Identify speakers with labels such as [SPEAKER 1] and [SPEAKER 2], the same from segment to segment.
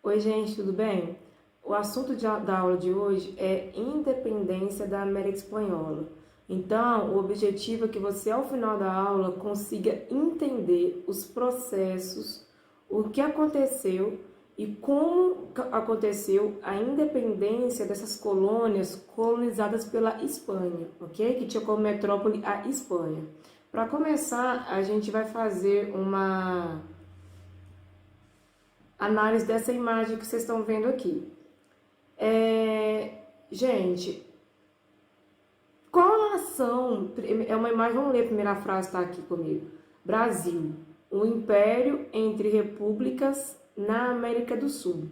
[SPEAKER 1] Oi, gente, tudo bem? O assunto da aula de hoje é independência da América Espanhola. Então, o objetivo é que você, ao final da aula, consiga entender os processos, o que aconteceu e como aconteceu a independência dessas colônias colonizadas pela Espanha, ok? Que tinha como metrópole a Espanha. Para começar, a gente vai fazer uma análise dessa imagem que vocês estão vendo aqui. Gente, qual nação, é uma imagem, vamos ler a primeira frase, está aqui comigo. Brasil, um império entre repúblicas na América do Sul.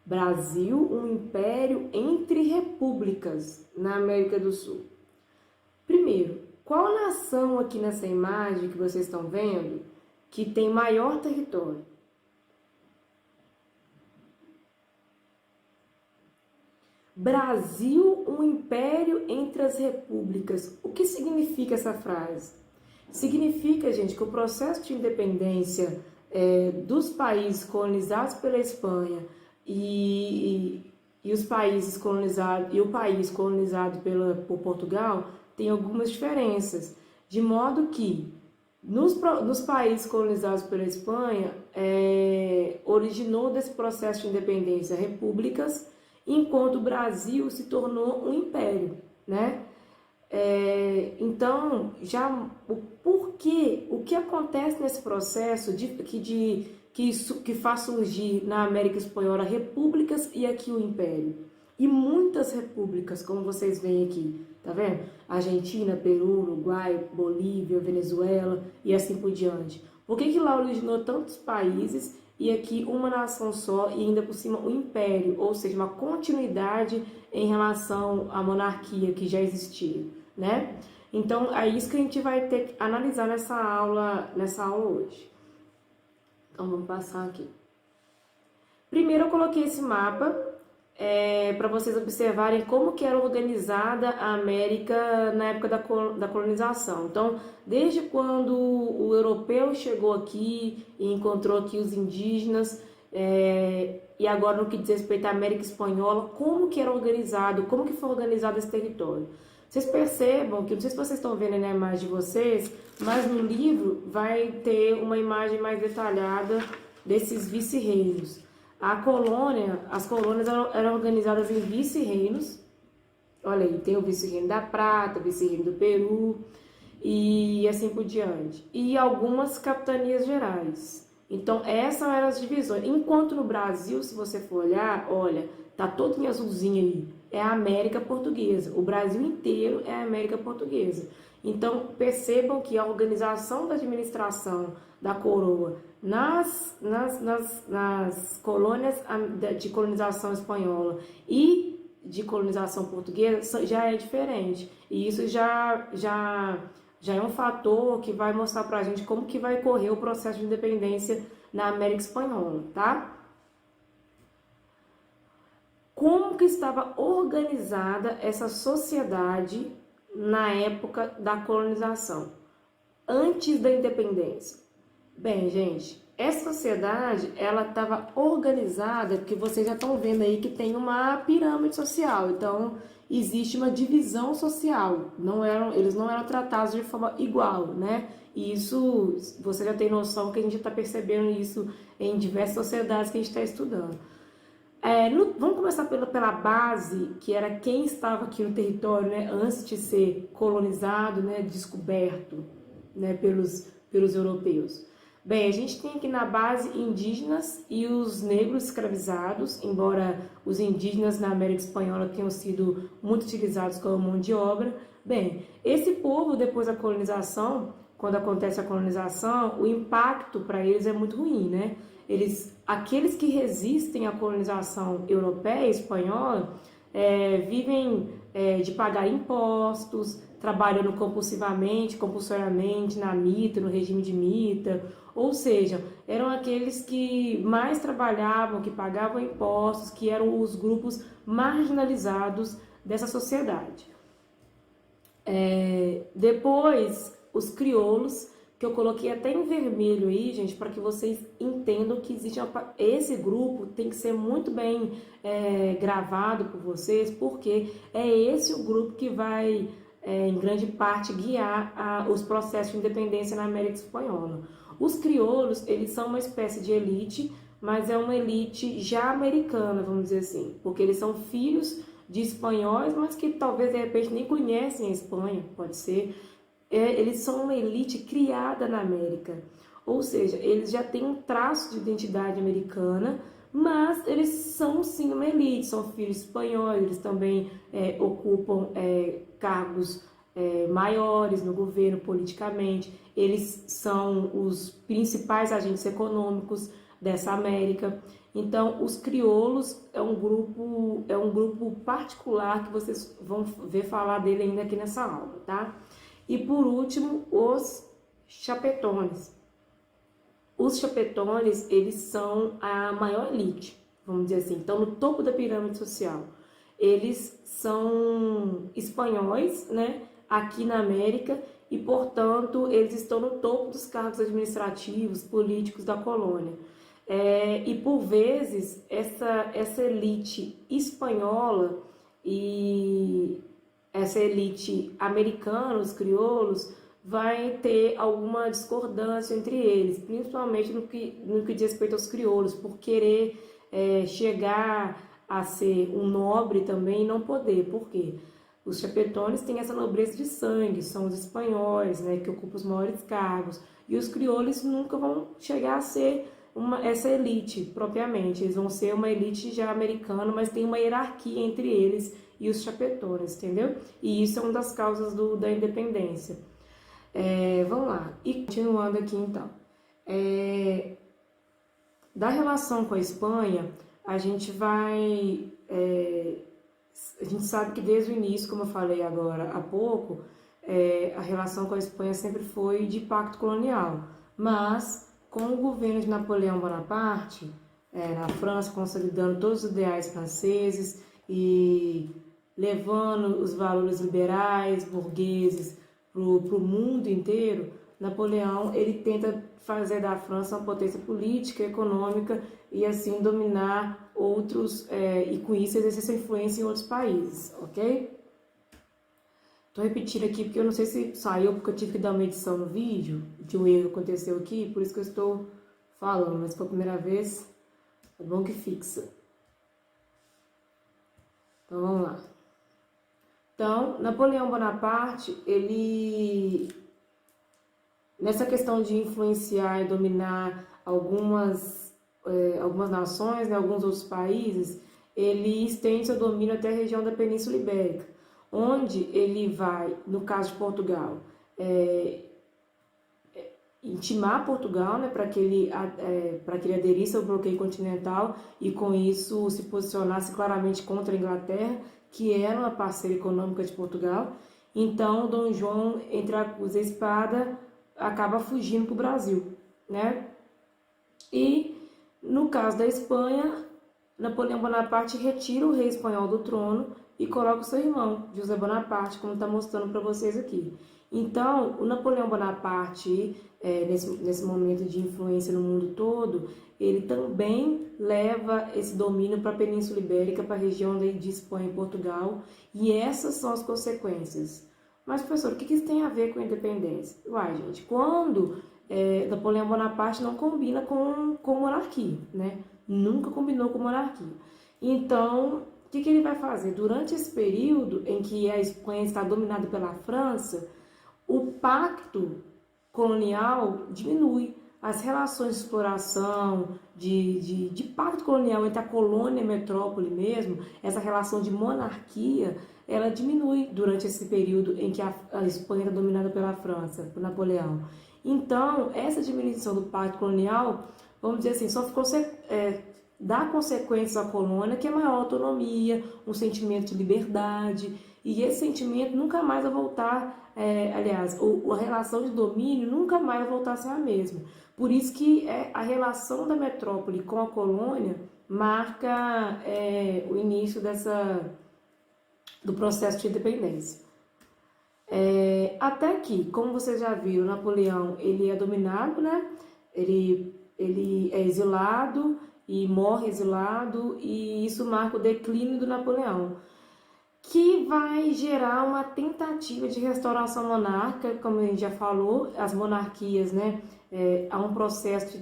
[SPEAKER 1] Brasil, um império entre repúblicas na América do Sul. Primeiro, qual nação aqui nessa imagem que vocês estão vendo que tem maior território? Brasil, um império entre as repúblicas. O que significa essa frase? Significa, gente, que o processo de independência dos países colonizados pela Espanha e os países colonizados e o país colonizado por Portugal tem algumas diferenças, de modo que nos países colonizados pela Espanha originou desse processo de independência repúblicas, enquanto o Brasil se tornou um império, né? Então, já o porquê, o que acontece nesse processo que faz surgir na América Espanhola repúblicas e aqui o império? E muitas repúblicas, como vocês veem aqui, tá vendo? Argentina, Peru, Uruguai, Bolívia, Venezuela e assim por diante. Por que lá originou tantos países e aqui uma nação só e ainda por cima um império, ou seja, uma continuidade em relação à monarquia que já existia, né? Então, é isso que a gente vai ter que analisar nessa aula hoje. Então, vamos passar aqui. Primeiro, eu coloquei esse mapa para vocês observarem como que era organizada a América na época da colonização. Então, desde quando o europeu chegou aqui e encontrou aqui os indígenas, e agora no que diz respeito à América Espanhola, como que era organizado, como que foi organizado esse território. Vocês percebam que, não sei se vocês estão vendo na imagem de vocês, mas no livro vai ter uma imagem mais detalhada desses vice-reinos. As colônias eram organizadas em vice-reinos. Olha aí, tem o vice-reino da Prata, o vice-reino do Peru e assim por diante. E algumas capitanias gerais. Então, essas eram as divisões. Enquanto no Brasil, se você for olhar, olha, tá todo em azulzinho aí. É a América Portuguesa. O Brasil inteiro é a América Portuguesa. Então, percebam que a organização da administração da coroa nas colônias de colonização espanhola e de colonização portuguesa já é diferente. E isso já é um fator que vai mostrar pra gente como que vai correr o processo de independência na América Espanhola, tá? Como que estava organizada essa sociedade na época da colonização, antes da independência? Bem, gente, essa sociedade, ela estava organizada, porque vocês já estão vendo aí que tem uma pirâmide social, então existe uma divisão social, eles não eram tratados de forma igual, né? E isso, você já tem noção que a gente está percebendo isso em diversas sociedades que a gente está estudando. Vamos começar pela base, que era quem estava aqui no território, né, antes de ser colonizado, né, descoberto, né, pelos europeus. Bem, a gente tem aqui na base indígenas e os negros escravizados, embora os indígenas na América Espanhola tenham sido muito utilizados como mão de obra. Bem, esse povo, depois da colonização, quando acontece a colonização, o impacto para eles é muito ruim, né? Aqueles que resistem à colonização europeia e espanhola vivem de pagar impostos, trabalhando compulsoriamente na mita, no regime de mita, ou seja, eram aqueles que mais trabalhavam, que pagavam impostos, que eram os grupos marginalizados dessa sociedade. Depois, os crioulos, que eu coloquei até em vermelho aí, gente, para que vocês entendam que existe esse grupo tem que ser muito bem gravado por vocês, porque é esse o grupo que vai, em grande parte, guiar os processos de independência na América Espanhola. Os crioulos, eles são uma espécie de elite, mas é uma elite já americana, vamos dizer assim, porque eles são filhos de espanhóis, mas que talvez de repente nem conhecem a Espanha, pode ser. Eles são uma elite criada na América, ou seja, eles já têm um traço de identidade americana, mas eles são sim uma elite, são filhos espanhóis, eles também ocupam cargos maiores no governo politicamente, eles são os principais agentes econômicos dessa América. Então, os crioulos é um grupo particular que vocês vão ver falar dele ainda aqui nessa aula, tá? E por último, os chapetones. Os chapetones, eles são a maior elite, vamos dizer assim, estão no topo da pirâmide social. Eles são espanhóis, né, aqui na América, e portanto eles estão no topo dos cargos administrativos, políticos da colônia. E por vezes essa elite espanhola e essa elite americana, os crioulos, vai ter alguma discordância entre eles, principalmente no que diz respeito aos crioulos, por querer chegar a ser um nobre também e não poder. Por quê? Os chapetones têm essa nobreza de sangue, são os espanhóis, né, que ocupam os maiores cargos, e os crioulos nunca vão chegar a ser essa elite propriamente, eles vão ser uma elite já americana, mas tem uma hierarquia entre eles e os chapetones, entendeu? E isso é uma das causas da independência. Vamos lá, e continuando aqui então. Da relação com a Espanha, a gente sabe que desde o início, como eu falei agora há pouco, a relação com a Espanha sempre foi de pacto colonial, mas com o governo de Napoleão Bonaparte, na França, consolidando todos os ideais franceses e levando os valores liberais, burgueses, para o mundo inteiro, Napoleão ele tenta fazer da França uma potência política, econômica e assim dominar outros, e com isso exercer sua influência em outros países, ok? Tô repetindo aqui porque eu não sei se saiu, porque eu tive que dar uma edição no vídeo de um erro que aconteceu aqui, por isso que eu estou falando, mas foi a primeira vez, é bom que fixa. Então vamos lá. Então, Napoleão Bonaparte, ele, nessa questão de influenciar e dominar algumas nações, né, alguns outros países, ele estende seu domínio até a região da Península Ibérica, onde ele vai, no caso de Portugal, intimar Portugal, né, para que ele aderisse ao bloqueio continental e com isso se posicionasse claramente contra a Inglaterra, que era uma parceira econômica de Portugal. Então, Dom João, entre a cruz e a espada, acaba fugindo para o Brasil, né? E, no caso da Espanha, Napoleão Bonaparte retira o rei espanhol do trono e coloca o seu irmão, José Bonaparte, como está mostrando para vocês aqui. Então, o Napoleão Bonaparte, nesse momento de influência no mundo todo, ele também leva esse domínio para a Península Ibérica, para a região de Espanha e Portugal, e essas são as consequências. Mas, professor, o que isso tem a ver com a independência? Uai, gente, quando Napoleão Bonaparte não combina com monarquia, né? Nunca combinou com monarquia. Então, o que ele vai fazer? Durante esse período em que a Espanha está dominada pela França, o pacto colonial diminui. As relações de exploração, de pacto colonial entre a colônia e a metrópole mesmo, essa relação de monarquia, ela diminui durante esse período em que a Espanha está dominada pela França, por Napoleão. Então, essa diminuição do pacto colonial, vamos dizer assim, só ficou dá consequências à colônia, que é maior autonomia, um sentimento de liberdade, e esse sentimento nunca mais vai voltar, a relação de domínio nunca mais vai voltar a ser a mesma. Por isso que a relação da metrópole com a colônia marca o início do processo de independência. Até que, como vocês já viram, Napoleão, ele é dominado, né? Ele é exilado e morre exilado, e isso marca o declínio do Napoleão, que vai gerar uma tentativa de restauração monárquica, como a gente já falou, as monarquias, né? Há um processo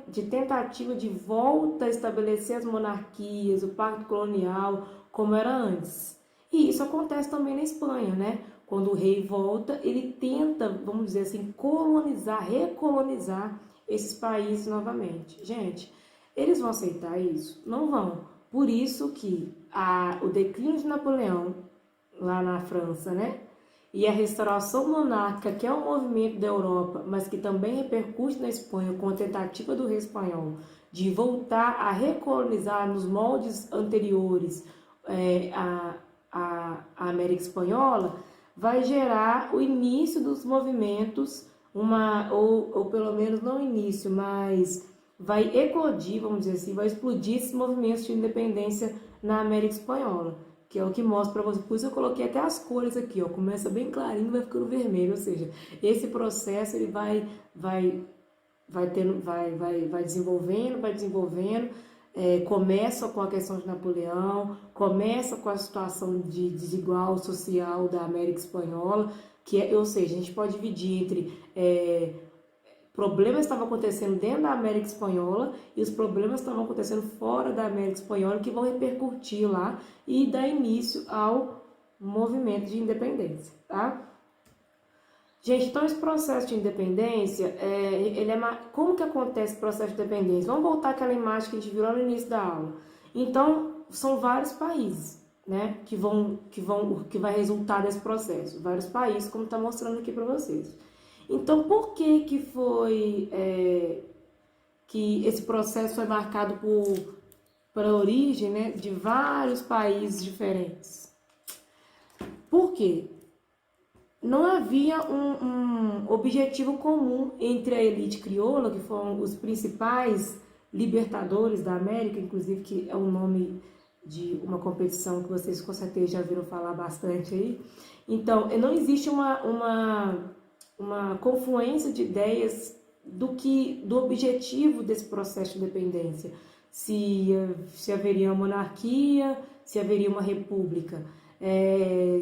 [SPEAKER 1] de tentativa de volta a estabelecer as monarquias, o pacto colonial, como era antes. E isso acontece também na Espanha, né? Quando o rei volta, ele tenta, vamos dizer assim, colonizar, recolonizar esses países novamente. Gente, eles vão aceitar isso? Não vão. Por isso que o declínio de Napoleão, lá na França, né? E a restauração monárquica, que é um movimento da Europa, mas que também repercute na Espanha com a tentativa do rei espanhol de voltar a recolonizar nos moldes anteriores a América Espanhola, vai gerar o início dos movimentos, ou pelo menos não início, mas vai eclodir, vamos dizer assim, vai explodir esses movimentos de independência na América Espanhola, que é o que mostra para vocês. Por isso eu coloquei até as cores aqui, ó, começa bem clarinho, vai ficando vermelho, ou seja, esse processo ele vai desenvolvendo, começa com a questão de Napoleão, começa com a situação de desigual social da América Espanhola, ou seja, a gente pode dividir entre problemas que estavam acontecendo dentro da América Espanhola e os problemas que estavam acontecendo fora da América Espanhola, que vão repercutir lá e dar início ao movimento de independência, tá? Gente, então esse processo de independência, como que acontece o processo de independência? Vamos voltar àquela imagem que a gente viu lá no início da aula. Então, são vários países, né, que vai resultar desse processo. Vários países, como está mostrando aqui para vocês. Então, por que foi que esse processo foi marcado pela origem, né, de vários países diferentes? Por quê? Não havia um objetivo comum entre a elite crioula, que foram os principais libertadores da América, inclusive que é o nome de uma competição que vocês com certeza já viram falar bastante aí. Então, não existe uma confluência de ideias do objetivo desse processo de independência. Se haveria uma monarquia, se haveria uma república.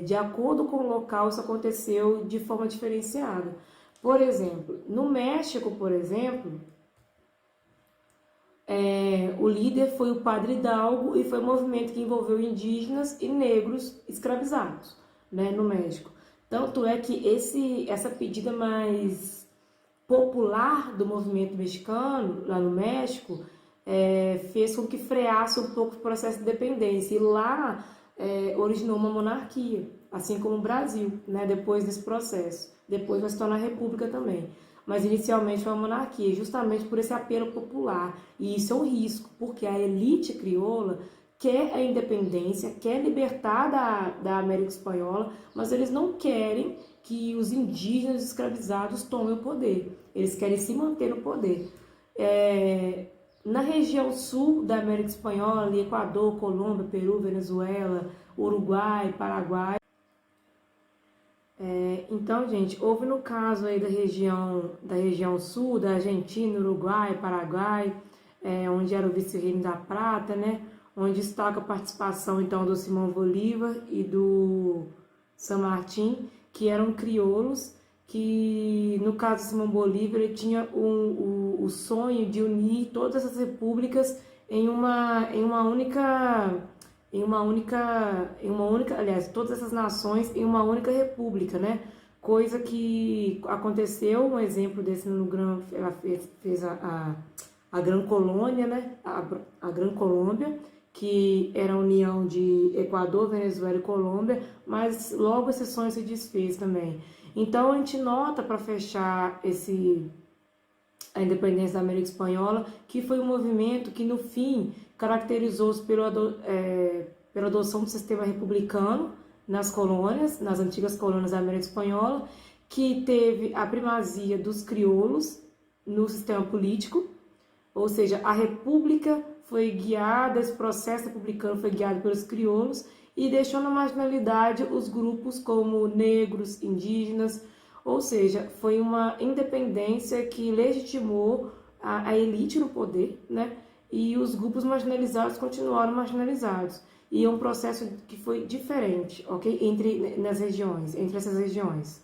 [SPEAKER 1] De acordo com o local, isso aconteceu de forma diferenciada. Por exemplo, no México, o líder foi o Padre Hidalgo e foi um movimento que envolveu indígenas e negros escravizados, né, no México. Tanto é que essa pedida mais popular do movimento mexicano, lá no México, fez com que freasse um pouco o processo de independência. E lá originou uma monarquia, assim como o Brasil, né, depois desse processo. Depois vai se tornar república também. Mas inicialmente foi uma monarquia, justamente por esse apelo popular. E isso é um risco, porque a elite crioula quer a independência, quer libertar da América Espanhola, mas eles não querem que os indígenas escravizados tomem o poder. Eles querem se manter no poder. Na região sul da América Espanhola, ali, Equador, Colômbia, Peru, Venezuela, Uruguai, Paraguai. Então, gente, houve no caso aí da região sul, da Argentina, Uruguai, Paraguai, onde era o vice-reino da Prata, né? Onde destaca a participação, então, do Simão Bolívar e do San Martín, que eram crioulos, que, no caso do Simão Bolívar, ele tinha o sonho de unir todas essas repúblicas aliás, todas essas nações em uma única república, né? Coisa que aconteceu, um exemplo desse ela fez a Gran Colônia, né? A Gran Colômbia, que era a união de Equador, Venezuela e Colômbia, mas logo esse sonho se desfez também. Então a gente nota, para fechar a independência da América Espanhola, que foi um movimento que no fim caracterizou-se pela adoção do sistema republicano nas colônias, nas antigas colônias da América Espanhola, que teve a primazia dos crioulos no sistema político, ou seja, a república foi guiada, esse processo republicano foi guiado pelos crioulos, e deixou na marginalidade os grupos como negros, indígenas, ou seja, foi uma independência que legitimou a elite no poder, né? E os grupos marginalizados continuaram marginalizados. E é um processo que foi diferente, ok? Entre essas regiões.